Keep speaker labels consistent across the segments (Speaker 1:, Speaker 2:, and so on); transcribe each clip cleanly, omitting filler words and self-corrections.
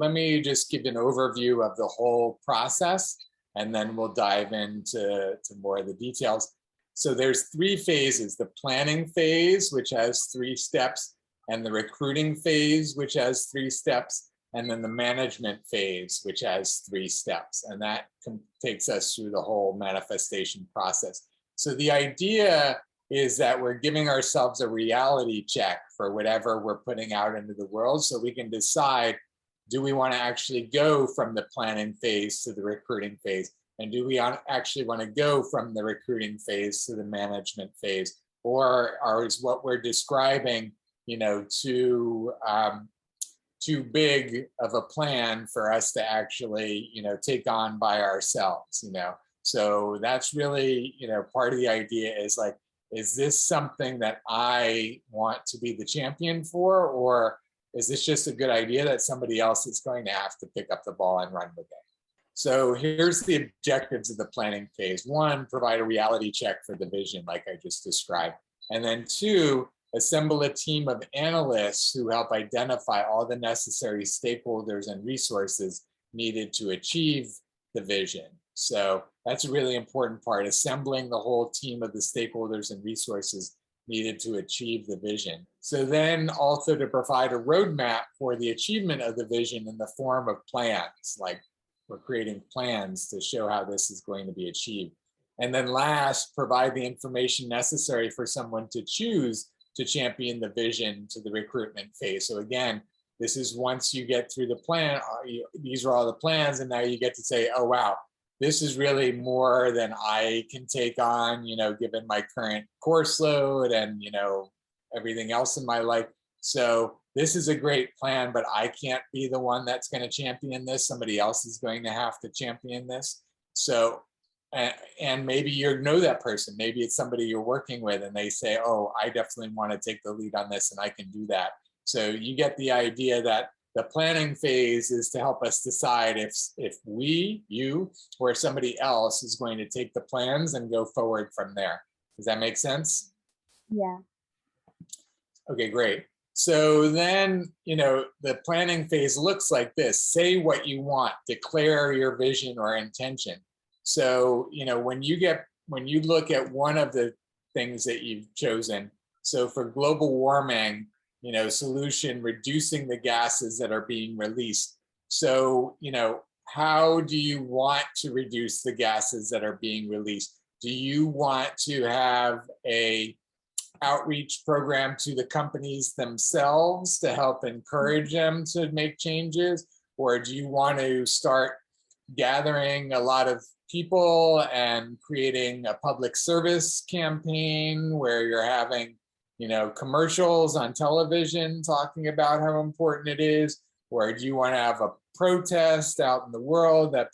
Speaker 1: let me just give an overview of the whole process, and then we'll dive into more of the details. So there's 3 phases: the planning phase, which has 3 steps, and the recruiting phase, which has 3 steps, and then the management phase, which has 3 steps. And that takes us through the whole manifestation process. So the idea is that we're giving ourselves a reality check for whatever we're putting out into the world, so we can decide, do we want to actually go from the planning phase to the recruiting phase? And do we actually want to go from the recruiting phase to the management phase? Or is what we're describing, too big of a plan for us to actually, take on by ourselves, So that's really, part of the idea is like, is this something that I want to be the champion for, or is this just a good idea that somebody else is going to have to pick up the ball and run with it? So here's the objectives of the planning phase. 1, provide a reality check for the vision, like I just described. And then 2, assemble a team of analysts who help identify all the necessary stakeholders and resources needed to achieve the vision. So that's a really important part, assembling the whole team of the stakeholders and resources needed to achieve the vision. So then also to provide a roadmap for the achievement of the vision in the form of plans, like we're creating plans to show how this is going to be achieved. And then last, provide the information necessary for someone to choose to champion the vision to the recruitment phase. So again, this is once you get through the plan, these are all the plans, and now you get to say, oh wow, this is really more than I can take on, given my current course load and, everything else in my life. So this is a great plan, but I can't be the one that's going to champion this. Somebody else is going to have to champion this. So, and maybe you know that person. Maybe it's somebody you're working with and they say, oh, I definitely want to take the lead on this and I can do that. So you get the idea that the planning phase is to help us decide if we, you, or somebody else is going to take the plans and go forward from there. Does that make sense?
Speaker 2: Yeah.
Speaker 1: Okay, great. So then, the planning phase looks like this. Say what you want, declare your vision or intention. So, when you look at one of the things that you've chosen, so for global warming, solution, reducing the gases that are being released. So, how do you want to reduce the gases that are being released? Do you want to have a outreach program to the companies themselves to help encourage them to make changes? Or do you want to start gathering a lot of people and creating a public service campaign where you're having, commercials on television talking about how important it is? Or do you want to have a protest out in the world that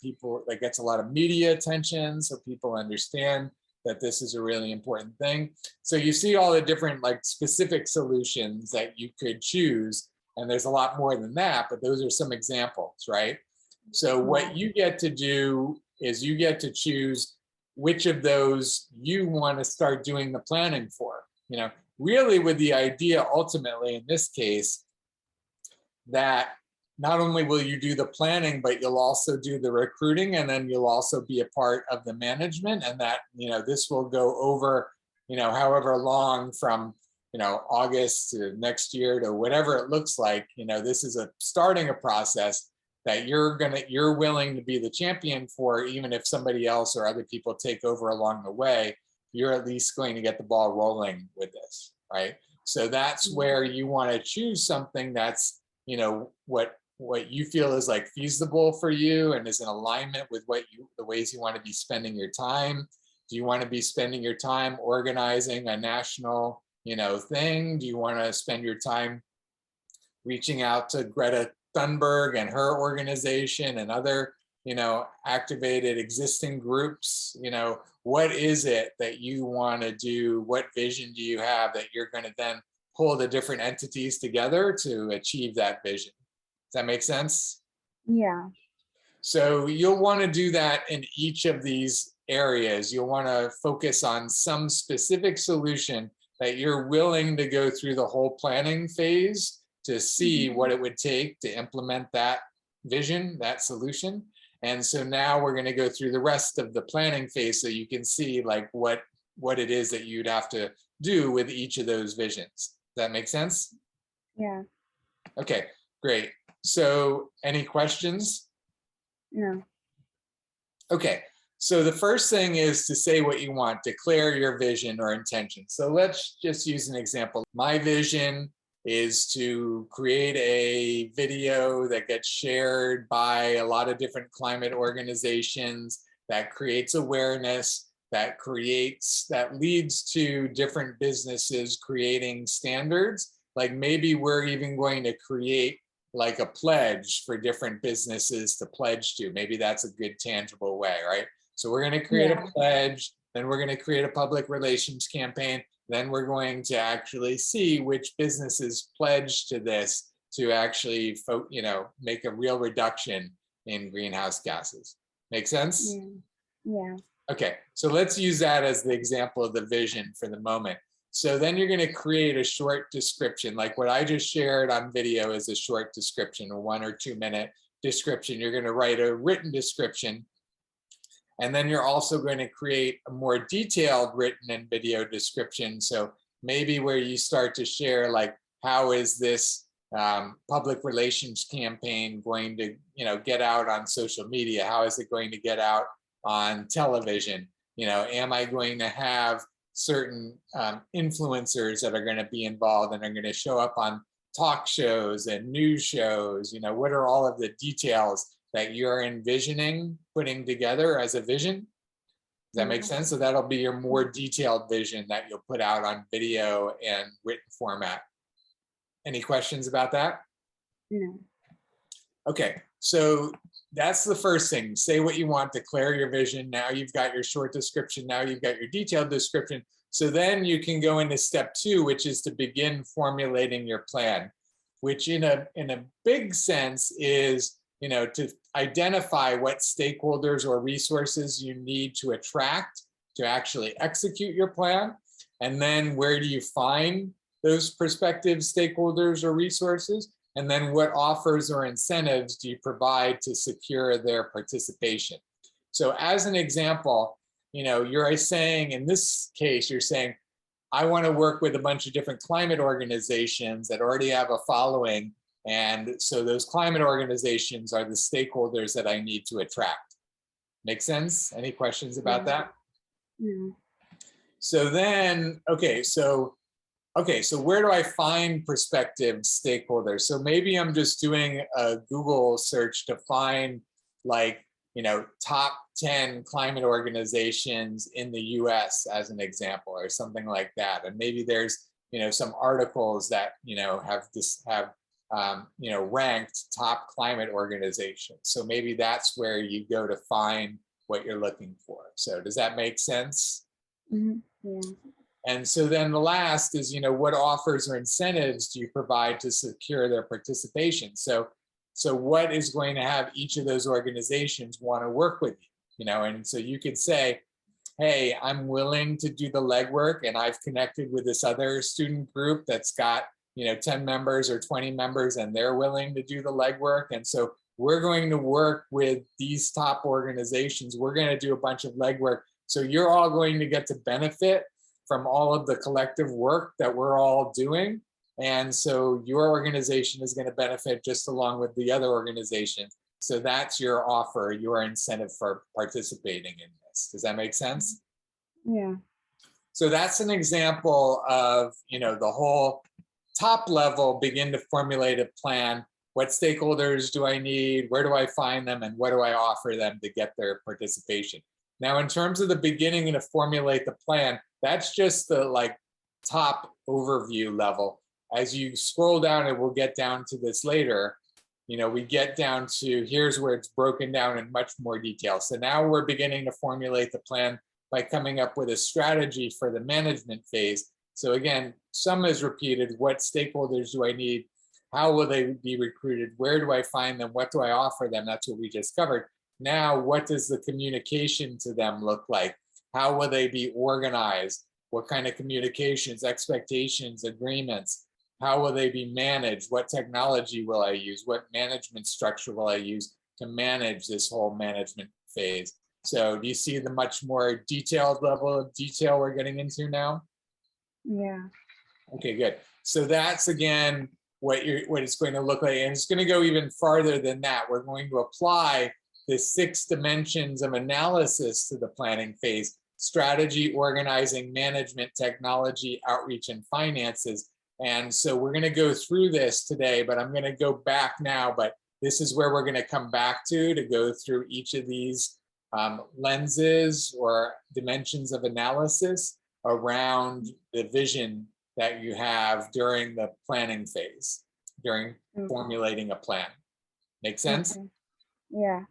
Speaker 1: gets a lot of media attention so people understand that this is a really important thing? So you see all the different specific solutions that you could choose, and there's a lot more than that, but those are some examples, right? So what you get to do is you get to choose which of those you want to start doing the planning for, really with the idea ultimately in this case that not only will you do the planning, but you'll also do the recruiting, and then you'll also be a part of the management, and that, this will go over, however long from, August to next year to whatever it looks like. This is starting a process that you're willing to be the champion for, even if somebody else or other people take over along the way, you're at least going to get the ball rolling with this, right? So that's where you want to choose something that's, what you feel is feasible for you and is in alignment with the ways you want to be spending your time. Do you want to be spending your time organizing a national, thing? Do you want to spend your time reaching out to Greta Thunberg and her organization and other, activated existing groups? What is it that you want to do? What vision do you have that you're going to then pull the different entities together to achieve that vision? Does that make sense?
Speaker 2: Yeah.
Speaker 1: So you'll want to do that in each of these areas. You'll want to focus on some specific solution that you're willing to go through the whole planning phase to see what it would take to implement that vision, that solution. And so now we're going to go through the rest of the planning phase so you can see like what it is that you'd have to do with each of those visions. Does that make sense?
Speaker 2: Yeah.
Speaker 1: Okay, great. So any questions?
Speaker 2: No.
Speaker 1: Okay, so the first thing is to say what you want, declare your vision or intention. So let's just use an example. My vision is to create a video that gets shared by a lot of different climate organizations, that creates awareness, that leads to different businesses creating standards. Like maybe we're even going to create like a pledge for different businesses to pledge to. Maybe that's a good tangible way, right? So we're going to create a pledge, then we're going to create a public relations campaign, then we're going to actually see which businesses pledge to this to actually, make a real reduction in greenhouse gases. Make sense?
Speaker 2: Yeah.
Speaker 1: Okay, so let's use that as the example of the vision for the moment. So then you're going to create a short description, like what I just shared on video is a short description, a 1 or 2 minute description. You're going to write a written description. And then you're also going to create a more detailed written and video description. So maybe where you start to share, like, how is this public relations campaign going to, get out on social media? How is it going to get out on television? Am I going to have certain influencers that are going to be involved and are going to show up on talk shows and news shows? What are all of the details that you're envisioning putting together as a vision? Does that make sense? So that'll be your more detailed vision that you'll put out on video and written format. Any questions about that?
Speaker 2: No.
Speaker 1: Okay, so that's the first thing. Say what you want, declare your vision. Now you've got your short description. Now you've got your detailed description. So then you can go into step 2, which is to begin formulating your plan, which in a big sense is, to identify what stakeholders or resources you need to attract to actually execute your plan. And then where do you find those prospective stakeholders or resources? And then what offers or incentives do you provide to secure their participation? So as an example, you're saying, in this case, you're saying, I want to work with a bunch of different climate organizations that already have a following. And so those climate organizations are the stakeholders that I need to attract. Make sense? Any questions about that?
Speaker 2: No.
Speaker 1: So then, so where do I find prospective stakeholders? So maybe I'm just doing a Google search to find top 10 climate organizations in the US as an example, or something like that. And maybe there's, some articles that, have ranked top climate organizations. So maybe that's where you go to find what you're looking for. So does that make sense?
Speaker 2: Yeah.
Speaker 1: And so then the last is, what offers or incentives do you provide to secure their participation? So what is going to have each of those organizations want to work with you? And so you could say, hey, I'm willing to do the legwork, and I've connected with this other student group that's got 10 members or 20 members, and they're willing to do the legwork. And so we're going to work with these top organizations. We're going to do a bunch of legwork. So you're all going to get to benefit from all of the collective work that we're all doing. And so your organization is going to benefit just along with the other organizations. So that's your offer, your incentive for participating in this. Does that make sense?
Speaker 2: Yeah.
Speaker 1: So that's an example of, the whole top level, begin to formulate a plan. What stakeholders do I need? Where do I find them? And what do I offer them to get their participation? Now, in terms of the beginning to formulate the plan, that's just the top overview level. As you scroll down, and we'll get down to this later, we get down to here's where it's broken down in much more detail. So now we're beginning to formulate the plan by coming up with a strategy for the management phase. So again, some is repeated. What stakeholders do I need? How will they be recruited? Where do I find them? What do I offer them? That's what we just covered. Now, what does the communication to them look like? How will they be organized? What kind of communications, expectations, agreements? How will they be managed? What technology will I use? What management structure will I use to manage this whole management phase? So do you see the much more detailed level of detail we're getting into now?
Speaker 2: Yeah.
Speaker 1: Okay, good. So that's again what it's going to look like, and it's going to go even farther than that. We're going to apply the 6 dimensions of analysis to the planning phase: strategy, organizing, management, technology, outreach, and finances. And so we're going to go through this today, but I'm going to go back now. But this is where we're going to come back to go through each of these lenses or dimensions of analysis around the vision that you have during the planning phase, during formulating a plan. Make sense?
Speaker 2: Okay. Yeah.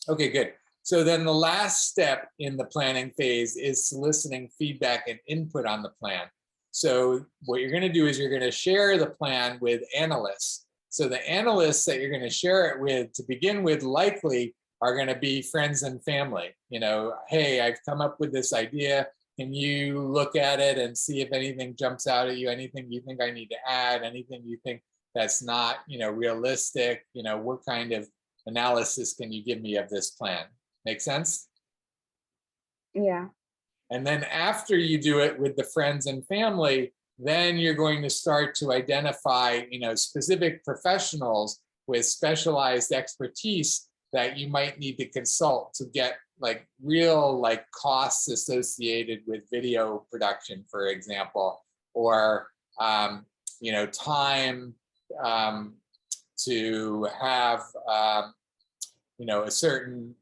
Speaker 1: Okay, good. So then the last step in the planning phase is soliciting feedback and input on the plan. So what you're going to do is you're going to share the plan with analysts. So the analysts that you're going to share it with, to begin with, likely are going to be friends and family. You know, hey, I've come up with this idea. Can you look at it and see if anything jumps out at you? Anything you think I need to add? Anything you think that's not, realistic? What kind of analysis can you give me of this plan? Make sense?
Speaker 2: Yeah.
Speaker 1: And then after you do it with the friends and family, then you're going to start to identify, specific professionals with specialized expertise that you might need to consult to get real costs associated with video production, for example, or time to have a certain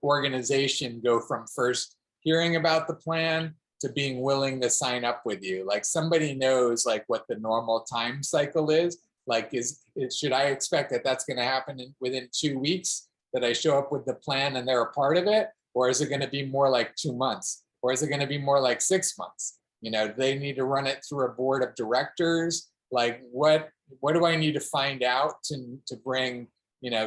Speaker 1: organization go from first hearing about the plan to being willing to sign up with you. Like somebody knows what the normal time cycle is. Should I expect that that's going to happen within 2 weeks, that I show up with the plan and they're a part of it? Or is it going to be more like 2 months? Or is it going to be more like 6 months? They need to run it through a board of directors. What do I need to find out to bring,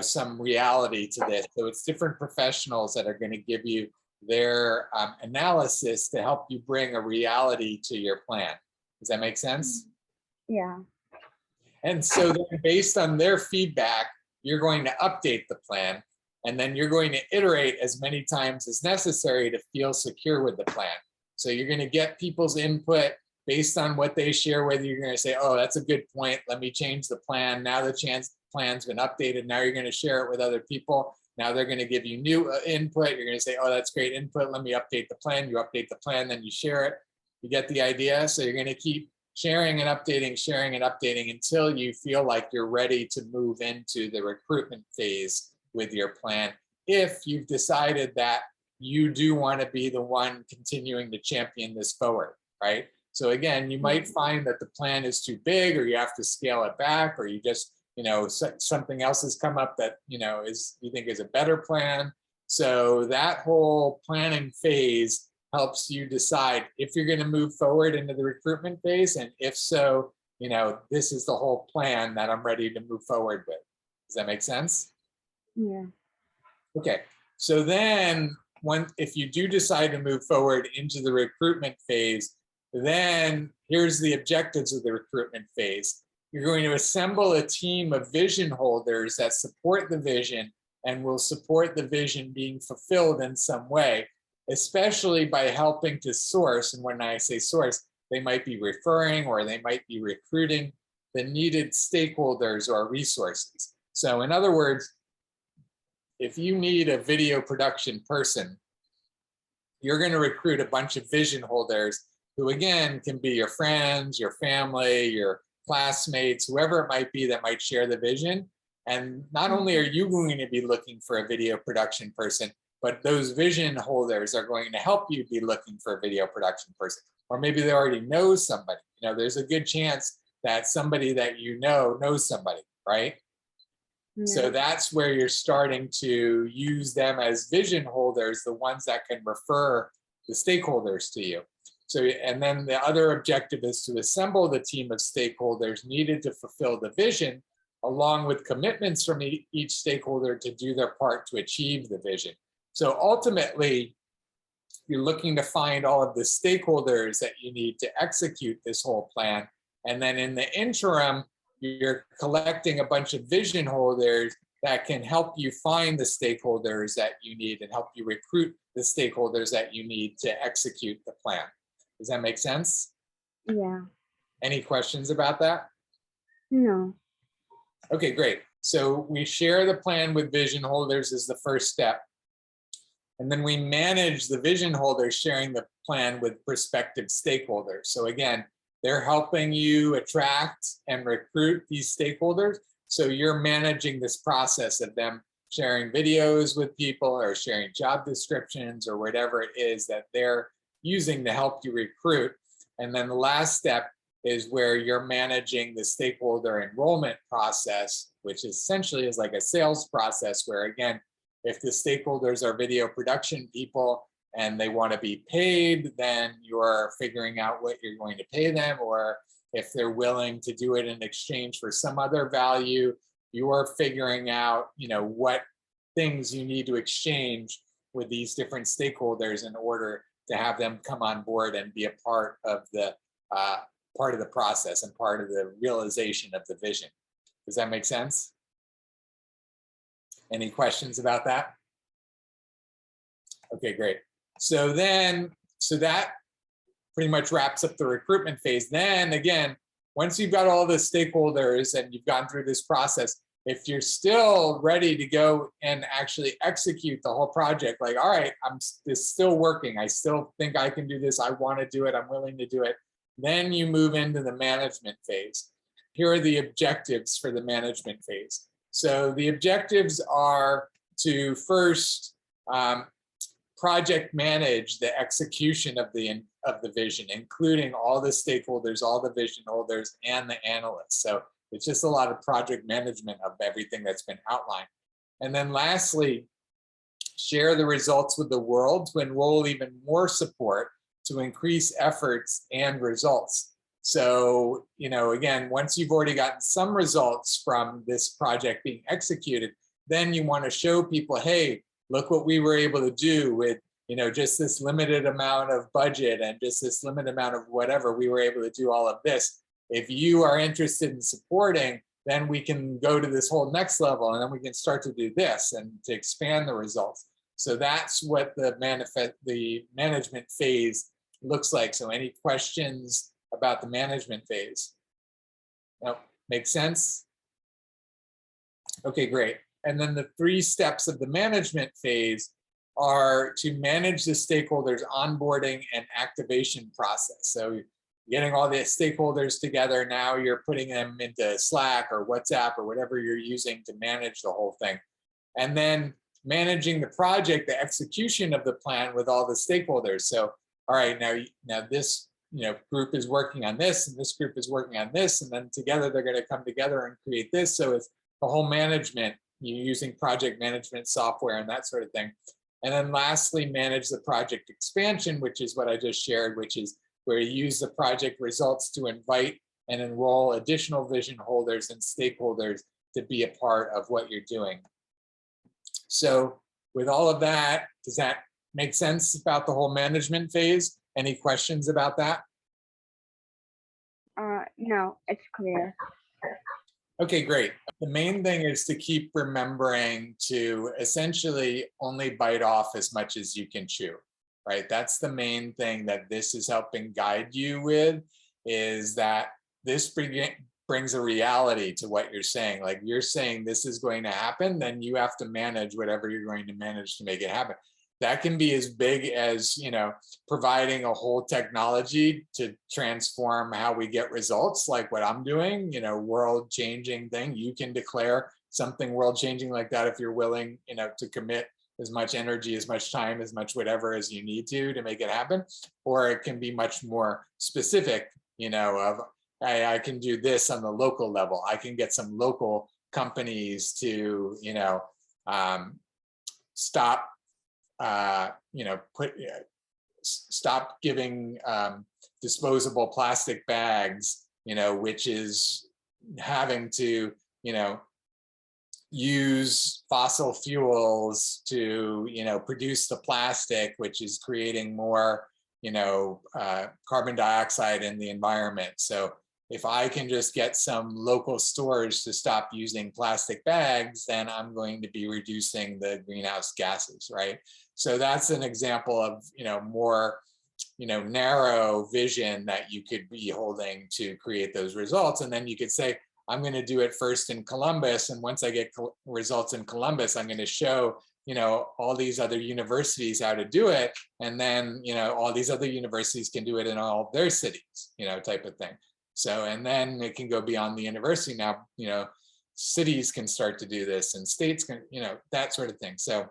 Speaker 1: some reality to this? So it's different professionals that are going to give you their analysis to help you bring a reality to your plan. Does that make sense?
Speaker 2: Yeah.
Speaker 1: And so then based on their feedback, you're going to update the plan, and then you're going to iterate as many times as necessary to feel secure with the plan. So you're going to get people's input based on what they share with you. You're going to say, oh, that's a good point. Let me change the plan. Now the plan's been updated. Now you're going to share it with other people. Now they're going to give you new input. You're going to say, oh, that's great input. Let me update the plan. You update the plan, then you share it. You get the idea? So you're going to keep sharing and updating until you feel like you're ready to move into the recruitment phase with your plan. If you've decided that you do want to be the one continuing to champion this forward, right? So again, you might find that the plan is too big, or you have to scale it back, or you just, something else has come up that, you think is a better plan. So that whole planning phase helps you decide if you're going to move forward into the recruitment phase, and if so, this is the whole plan that I'm ready to move forward with. Does that make sense?
Speaker 2: Yeah.
Speaker 1: Okay, so then if you do decide to move forward into the recruitment phase, then here's the objectives of the recruitment phase. You're going to assemble a team of vision holders that support the vision and will support the vision being fulfilled in some way, especially by helping to source. And when I say source, they might be referring or they might be recruiting the needed stakeholders or resources. So in other words, if you need a video production person, you're going to recruit a bunch of vision holders who, again, can be your friends, your family, your classmates, whoever it might be that might share the vision. And not only are you going to be looking for a video production person, but those vision holders are going to help you be looking for a video production person. Or maybe they already know somebody. There's a good chance that somebody that knows somebody, right?
Speaker 2: Yeah.
Speaker 1: So that's where you're starting to use them as vision holders, the ones that can refer the stakeholders to you. So, and then the other objective is to assemble the team of stakeholders needed to fulfill the vision, along with commitments from each stakeholder to do their part to achieve the vision. So ultimately, you're looking to find all of the stakeholders that you need to execute this whole plan. And then in the interim, you're collecting a bunch of vision holders that can help you find the stakeholders that you need and help you recruit the stakeholders that you need to execute the plan. Does that make sense?
Speaker 2: Yeah.
Speaker 1: Any questions about that?
Speaker 2: No.
Speaker 1: Okay, great. So we share the plan with vision holders as the first step. And then we manage the vision holders sharing the plan with prospective stakeholders. So again, they're helping you attract and recruit these stakeholders. So you're managing this process of them sharing videos with people or sharing job descriptions or whatever it is that they're using to help you recruit. And then the last step is where you're managing the stakeholder enrollment process, which essentially is like a sales process where, again, if the stakeholders are video production people and they want to be paid, then you're figuring out what you're going to pay them, or if they're willing to do it in exchange for some other value, you're figuring out, what things you need to exchange with these different stakeholders in order to have them come on board and be a part of the process and part of the realization of the vision. Does that make sense? Any questions about that? Okay, great. So that pretty much wraps up the recruitment phase. Then again, once you've got all the stakeholders and you've gone through this process, if you're still ready to go and actually execute the whole project, like, all right, this is still working. I still think I can do this. I want to do it. I'm willing to do it. Then you move into the management phase. Here are the objectives for the management phase. So the objectives are to first project manage the execution of the vision, including all the stakeholders, all the vision holders, and the analysts. So it's just a lot of project management of everything that's been outlined. And then lastly, share the results with the world to enroll even more support to increase efforts and results. So, again, once you've already gotten some results from this project being executed, then you want to show people, hey, look what we were able to do with, just this limited amount of budget and just this limited amount of whatever, we were able to do all of this. If you are interested in supporting, then we can go to this whole next level and then we can start to do this and to expand the results. So that's what the management phase looks like. So any questions about the management phase? No, makes sense? Okay, great. And then the 3 steps of the management phase are to manage the stakeholders' onboarding and activation process. So getting all the stakeholders together, now you're putting them into Slack or WhatsApp or whatever you're using to manage the whole thing. And then managing the project, the execution of the plan with all the stakeholders. So, all right, now this group is working on this and this group is working on this, and then together they're going to come together and create this. So it's the whole management, you're using project management software and that sort of thing. And then lastly, manage the project expansion, which is what I just shared, which is where you use the project results to invite and enroll additional vision holders and stakeholders to be a part of what you're doing. So with all of that, does that make sense about the whole management phase? Any questions about that?
Speaker 2: No, it's clear.
Speaker 1: Okay, great. The main thing is to keep remembering to essentially only bite off as much as you can chew, right? That's the main thing that this is helping guide you with, is that this brings a reality to what you're saying. Like, you're saying this is going to happen, then you have to manage whatever you're going to manage to make it happen. That can be as big as, providing a whole technology to transform how we get results, like what I'm doing, world changing thing. You can declare something world changing like that if you're willing, to commit as much energy, as much time, as much whatever as you need to make it happen. Or it can be much more specific, of, hey, I can do this on the local level. I can get some local companies to, stop stop giving disposable plastic bags, which is having to, use fossil fuels to, produce the plastic, which is creating more, carbon dioxide in the environment. So if I can just get some local stores to stop using plastic bags, then I'm going to be reducing the greenhouse gases, right? So that's an example of, more, narrow vision that you could be holding to create those results. And then you could say, I'm going to do it first in Columbus. And once I get results in Columbus, I'm going to show, all these other universities how to do it. And then, all these other universities can do it in all their cities, type of thing. So, and then it can go beyond the university. Now, cities can start to do this and states can, that sort of thing. So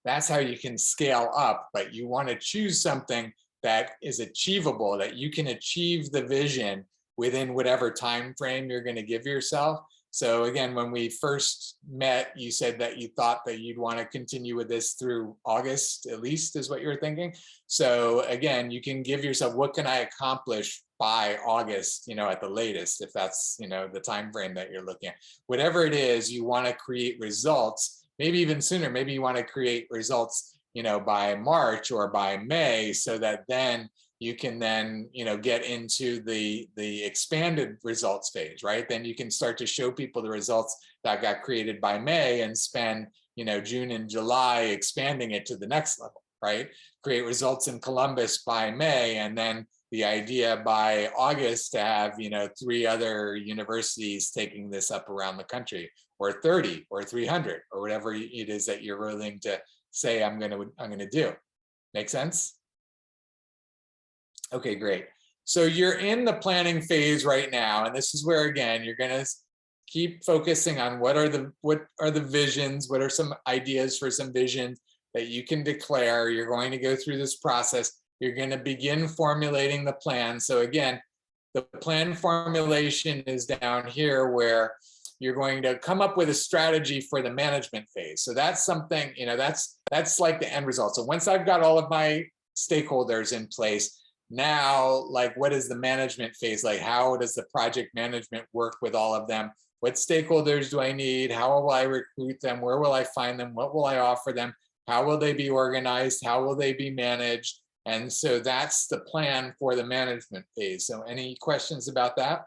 Speaker 1: that's how you can scale up, but you want to choose something that is achievable, that you can achieve the vision within whatever time frame you're going to give yourself. So again, when we first met, you said that you thought that you'd want to continue with this through August, at least, is what you were thinking. So again, you can give yourself, what can I accomplish by August, at the latest, if that's, the time frame that you're looking at. Whatever it is, you want to create results, maybe even sooner. Maybe you want to create results, by March or by May, so that then you can then, get into the expanded results phase, right? Then you can start to show people the results that got created by May and spend, June and July expanding it to the next level, right? Create results in Columbus by May, and then the idea by August to have, 3 other universities taking this up around the country, or 30 or 300 or whatever it is that you're willing to say I'm going to do. Make sense? Okay, great. So you're in the planning phase right now, and this is where, again, you're going to keep focusing on what are the visions, what are some ideas for some visions that you can declare. You're going to go through this process. You're going to begin formulating the plan. So again, the plan formulation is down here, where you're going to come up with a strategy for the management phase. So that's something, that's like the end result. So once I've got all of my stakeholders in place, now, like, what is the management phase like? How does the project management work with all of them? What stakeholders do I need? How will I recruit them? Where will I find them? What will I offer them? How will they be organized? How will they be managed? And so that's the plan for the management phase. So any questions about that?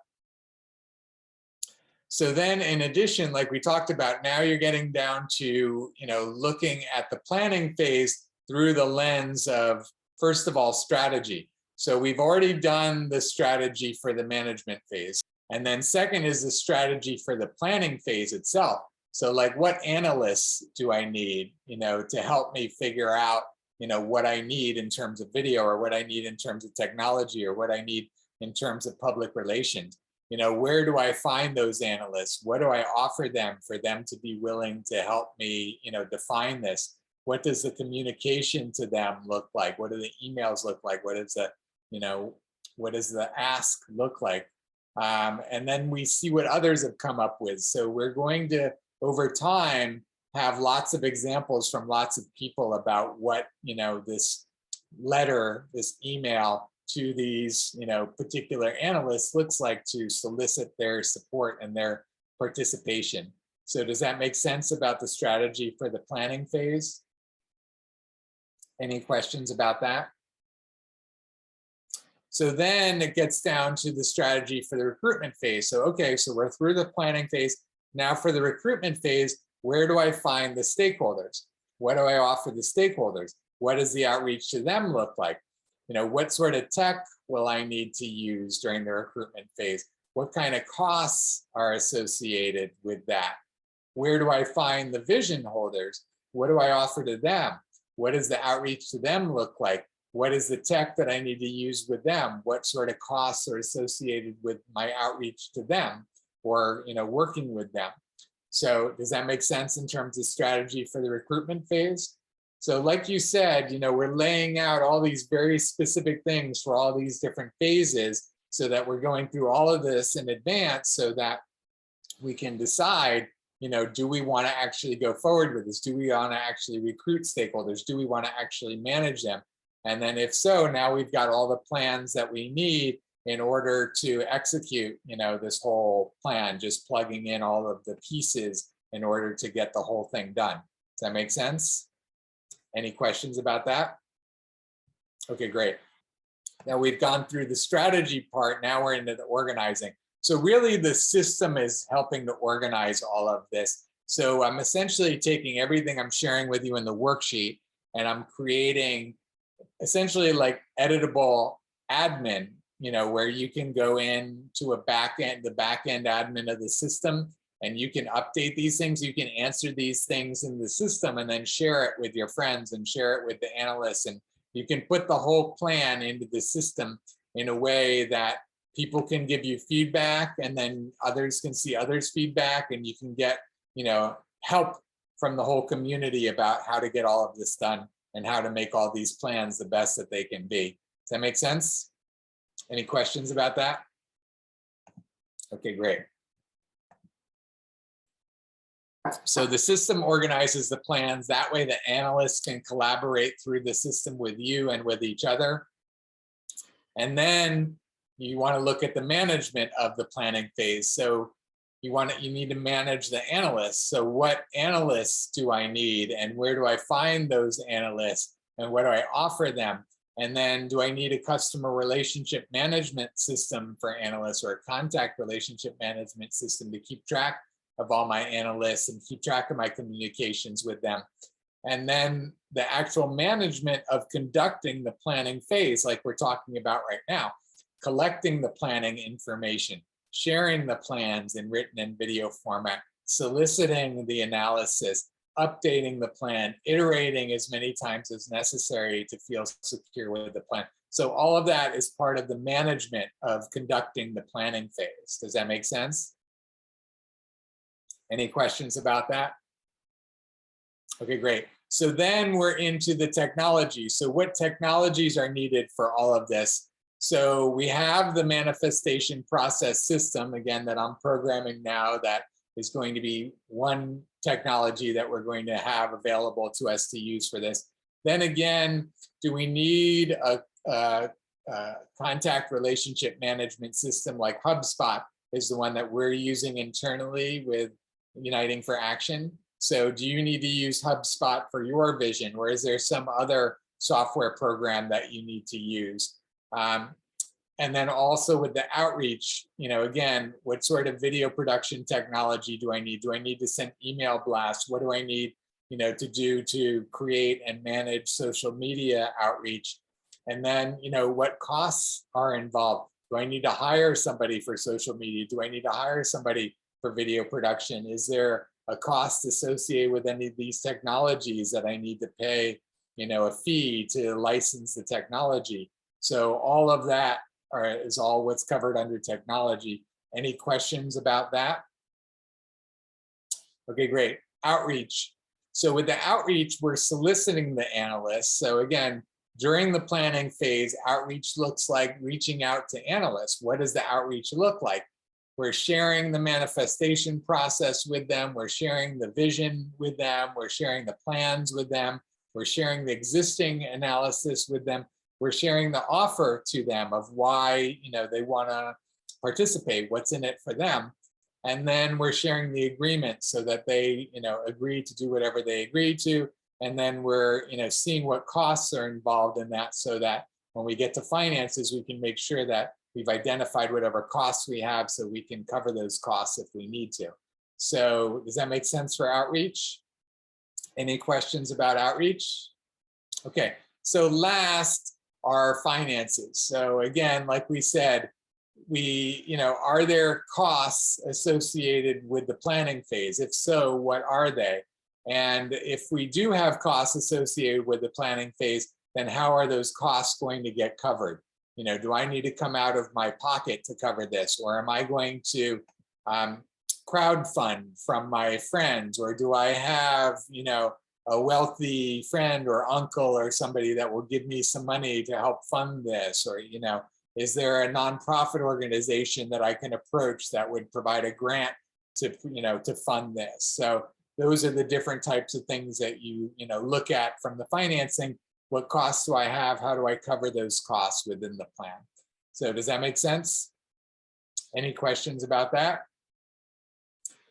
Speaker 1: So then, in addition, like we talked about, now you're getting down to, looking at the planning phase through the lens of, first of all, strategy. So we've already done the strategy for the management phase. And then second is the strategy for the planning phase itself. So like, what analysts do I need, to help me figure out, what I need in terms of video, or what I need in terms of technology, or what I need in terms of public relations. Where do I find those analysts? What do I offer them for them to be willing to help me, define this? What does the communication to them look like? What do the emails look like? What is the, what does the ask look like? And then we see what others have come up with. So we're going to, over time, have lots of examples from lots of people about what, this letter, this email to these, particular analysts looks like to solicit their support and their participation. So does that make sense about the strategy for the planning phase? Any questions about that? So then it gets down to the strategy for the recruitment phase. So, okay, so we're through the planning phase. Now for the recruitment phase, where do I find the stakeholders? What do I offer the stakeholders? What does the outreach to them look like? What sort of tech will I need to use during the recruitment phase? What kind of costs are associated with that? Where do I find the vision holders? What do I offer to them? What does the outreach to them look like? What is the tech that I need to use with them? What sort of costs are associated with my outreach to them, or working with them? So does that make sense in terms of strategy for the recruitment phase? So like you said, we're laying out all these very specific things for all these different phases, so that we're going through all of this in advance, so that we can decide, do we want to actually go forward with this? Do we want to actually recruit stakeholders? Do we want to actually manage them? And then if so, now we've got all the plans that we need in order to execute, this whole plan, just plugging in all of the pieces in order to get the whole thing done. Does that make sense? Any questions about that? Okay, great. Now we've gone through the strategy part, now we're into the organizing. So really the system is helping to organize all of this. So I'm essentially taking everything I'm sharing with you in the worksheet and I'm creating essentially like editable admin, where you can go into a the back end admin of the system and you can update these things. You can answer these things in the system and then share it with your friends and share it with the analysts. And you can put the whole plan into the system in a way that people can give you feedback and then others can see others' feedback and you can get, help from the whole community about how to get all of this done and how to make all these plans the best that they can be. Does that make sense? Any questions about that? Okay, great. So the system organizes the plans. That way the analysts can collaborate through the system with you and with each other. And then you want to look at the management of the planning phase. So you need to manage the analysts. So what analysts do I need and where do I find those analysts and what do I offer them? And then do I need a customer relationship management system for analysts or a contact relationship management system to keep track of all my analysts and keep track of my communications with them? And then the actual management of conducting the planning phase, like we're talking about right now, collecting the planning information, sharing the plans in written and video format, soliciting the analysis, updating the plan, iterating as many times as necessary to feel secure with the plan. So all of that is part of the management of conducting the planning phase. Does that make sense? Any questions about that? Okay, great. So then we're into the technology. So what technologies are needed for all of this? So we have the manifestation process system, again, that I'm programming now, that is going to be one technology that we're going to have available to us to use for this. Then again, do we need a contact relationship management system like HubSpot is the one that we're using internally with Uniting for Action? So do you need to use HubSpot for your vision, or is there some other software program that you need to use? And then also with the outreach, again, what sort of video production technology do I need? Do I need to send email blasts? What do I need, to do to create and manage social media outreach? And then, what costs are involved? Do I need to hire somebody for social media? Do I need to hire somebody for video production? Is there a cost associated with any of these technologies that I need to pay, a fee to license the technology? So all of that is all what's covered under technology. Any questions about that? Okay, great. Outreach. So with the outreach, we're soliciting the analysts. So again, during the planning phase, outreach looks like reaching out to analysts. What does the outreach look like? We're sharing the manifestation process with them. We're sharing the vision with them. We're sharing the plans with them. We're sharing the existing analysis with them. We're sharing the offer to them of why they want to participate, what's in it for them. And then we're sharing the agreement so that they agree to do whatever they agree to. And then we're seeing what costs are involved in that, so that when we get to finances, we can make sure that we've identified whatever costs we have so we can cover those costs if we need to. So does that make sense for outreach? Any questions about outreach? Okay, so last are finances. So again, like we said, are there costs associated with the planning phase? If so, what are they? And if we do have costs associated with the planning phase, then how are those costs going to get covered? Do I need to come out of my pocket to cover this? Or am I going to crowdfund from my friends? Or do I have, a wealthy friend or uncle or somebody that will give me some money to help fund this? Or, is there a nonprofit organization that I can approach that would provide a grant to, to fund this? So those are the different types of things that you, look at from the financing. What costs do I have? How do I cover those costs within the plan? So does that make sense? Any questions about that?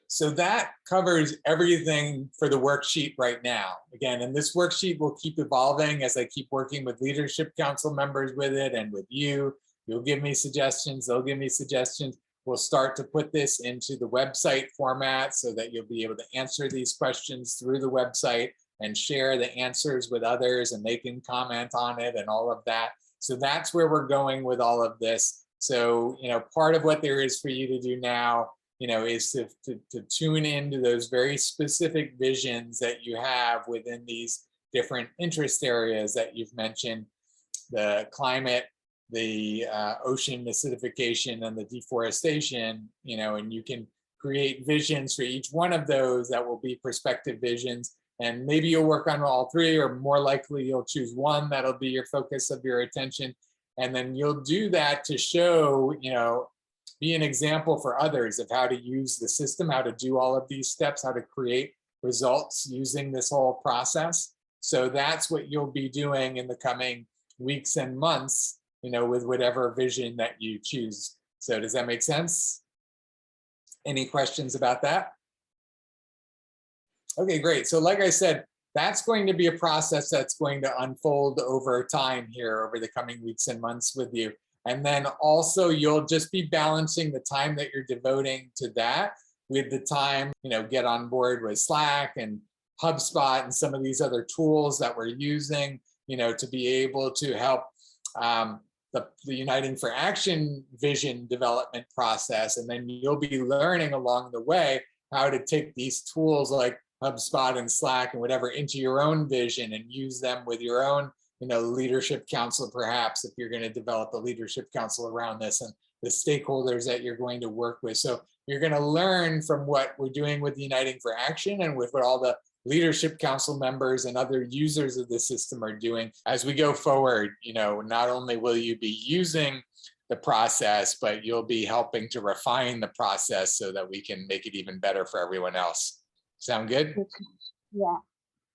Speaker 1: So that covers everything for the worksheet right now. Again, and this worksheet will keep evolving as I keep working with leadership council members with it and with you. You'll give me suggestions, they'll give me suggestions. We'll start to put this into the website format so that you'll be able to answer these questions through the website and share the answers with others, and they can comment on it and all of that. So that's where we're going with all of this. So, part of what there is for you to do now, is to tune into those very specific visions that you have within these different interest areas that you've mentioned, the climate, the ocean acidification, and the deforestation, and you can create visions for each one of those that will be prospective visions. And maybe you'll work on all three, or more likely you'll choose one that'll be your focus of your attention. And then you'll do that to show, be an example for others of how to use the system, how to do all of these steps, how to create results using this whole process. So that's what you'll be doing in the coming weeks and months, with whatever vision that you choose. So does that make sense? Any questions about that? Okay, great. So like I said, that's going to be a process that's going to unfold over time here over the coming weeks and months with you. And then also you'll just be balancing the time that you're devoting to that with the time, get on board with Slack and HubSpot and some of these other tools that we're using, to be able to help the Uniting for Action vision development process. And then you'll be learning along the way how to take these tools like HubSpot and Slack and whatever into your own vision and use them with your own, leadership council, perhaps, if you're going to develop a leadership council around this, and the stakeholders that you're going to work with. So you're going to learn from what we're doing with Uniting for Action and with what all the leadership council members and other users of the system are doing as we go forward. Not only will you be using the process, but you'll be helping to refine the process so that we can make it even better for everyone else. Sound good?
Speaker 2: Yeah.